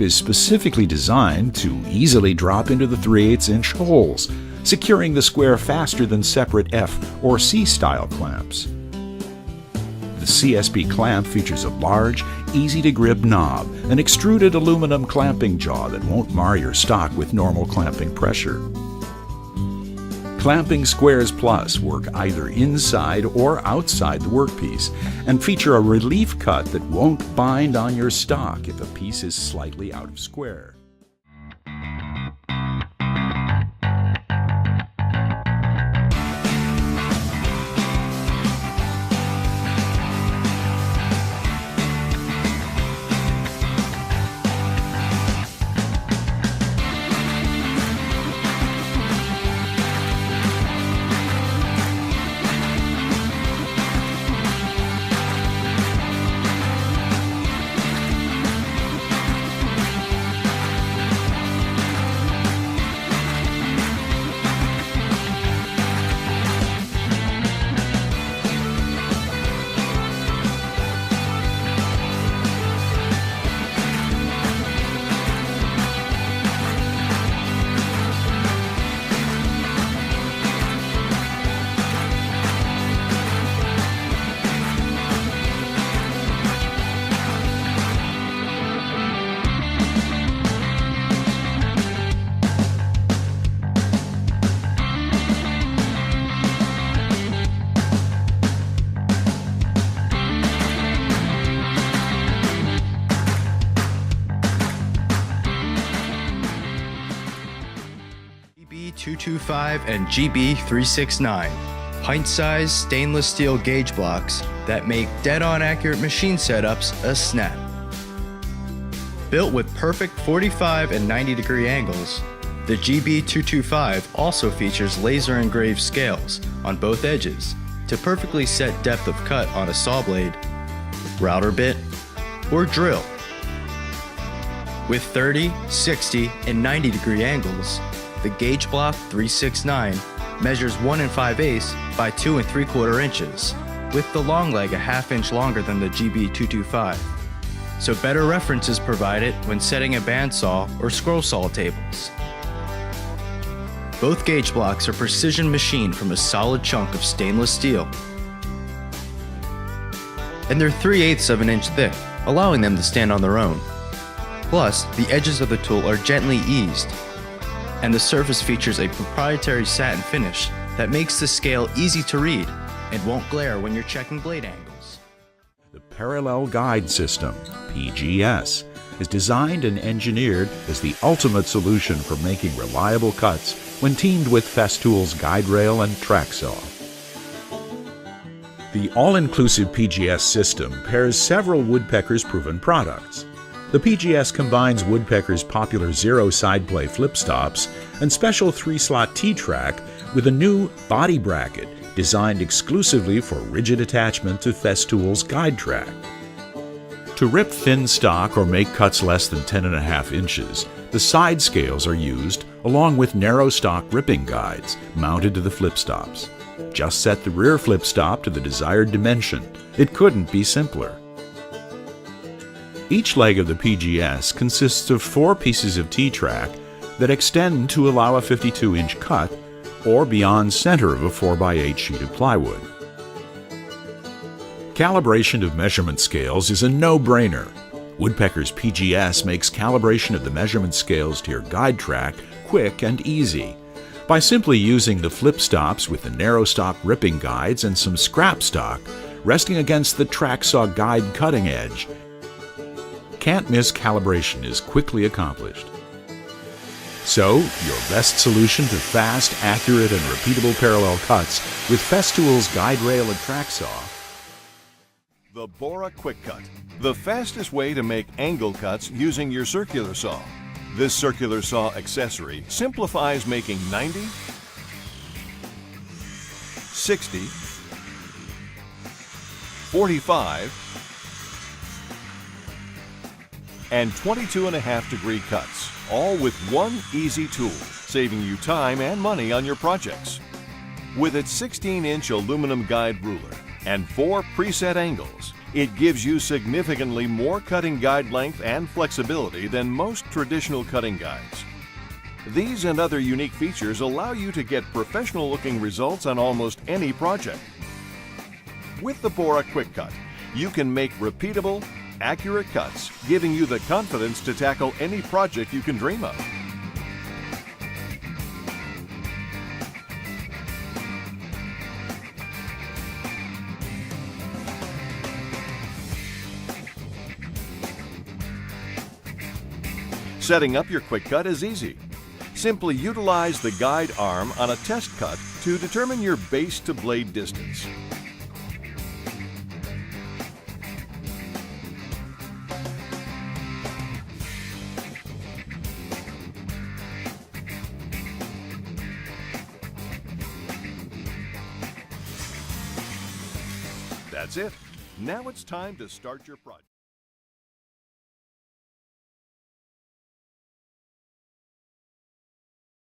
clamp is specifically designed to easily drop into the 3/8" holes, securing the square faster than separate F or C style clamps. The CSP clamp features a large, easy-to-grip knob, an extruded aluminum clamping jaw that won't mar your stock with normal clamping pressure. Clamping Squares Plus work either inside or outside the workpiece and feature a relief cut that won't bind on your stock if a piece is slightly out of square. GB225 and GB369, pint-sized stainless steel gauge blocks that make dead-on accurate machine setups a snap. Built with perfect 45 and 90-degree angles, the GB225 also features laser engraved scales on both edges to perfectly set depth of cut on a saw blade, router bit, or drill. With 30, 60, and 90-degree angles, the Gauge Block 369 measures 1 5/8 by 2 3/4 inches, with the long leg a ½ inch longer than the GB225, so better reference is provided when setting a bandsaw or scroll saw tables. Both gauge blocks are precision machined from a solid chunk of stainless steel, and they're 3/8 of an inch thick, allowing them to stand on their own. Plus, the edges of the tool are gently eased, and the surface features a proprietary satin finish that makes the scale easy to read and won't glare when you're checking blade angles. The Parallel Guide System, PGS, is designed and engineered as the ultimate solution for making reliable cuts when teamed with Festool's guide rail and track saw. The all-inclusive PGS system pairs several Woodpecker's proven products. The PGS combines Woodpecker's popular zero side play flip stops and special 3-slot T-track with a new body bracket designed exclusively for rigid attachment to Festool's guide track. To rip thin stock or make cuts less than 10.5 inches, the side scales are used along with narrow stock ripping guides mounted to the flip stops. Just set the rear flip stop to the desired dimension. It couldn't be simpler. Each leg of the PGS consists of 4 pieces of T-track that extend to allow a 52-inch cut or beyond center of a 4x8 sheet of plywood. Calibration of measurement scales is a no-brainer. Woodpecker's PGS makes calibration of the measurement scales to your guide track quick and easy. By simply using the flip stops with the narrow stock ripping guides and some scrap stock resting against the track saw guide cutting edge, can't-miss calibration is quickly accomplished. So, your best solution to fast, accurate, and repeatable parallel cuts with Festool's guide rail and track saw. The Bora Quickcut, the fastest way to make angle cuts using your circular saw. This circular saw accessory simplifies making 90, 60, 45, and 22.5 degree cuts, all with one easy tool, saving you time and money on your projects. With its 16-inch aluminum guide ruler and 4 preset angles, It gives you significantly more cutting guide length and flexibility than most traditional cutting guides. These and other unique features allow you to get professional-looking results on almost any project. With the Bora Quickcut, you can make repeatable, accurate cuts, giving you the confidence to tackle any project you can dream of. Setting up your Quickcut is easy. Simply utilize the guide arm on a test cut to determine your base to blade distance. That's it. Now it's time to start your project.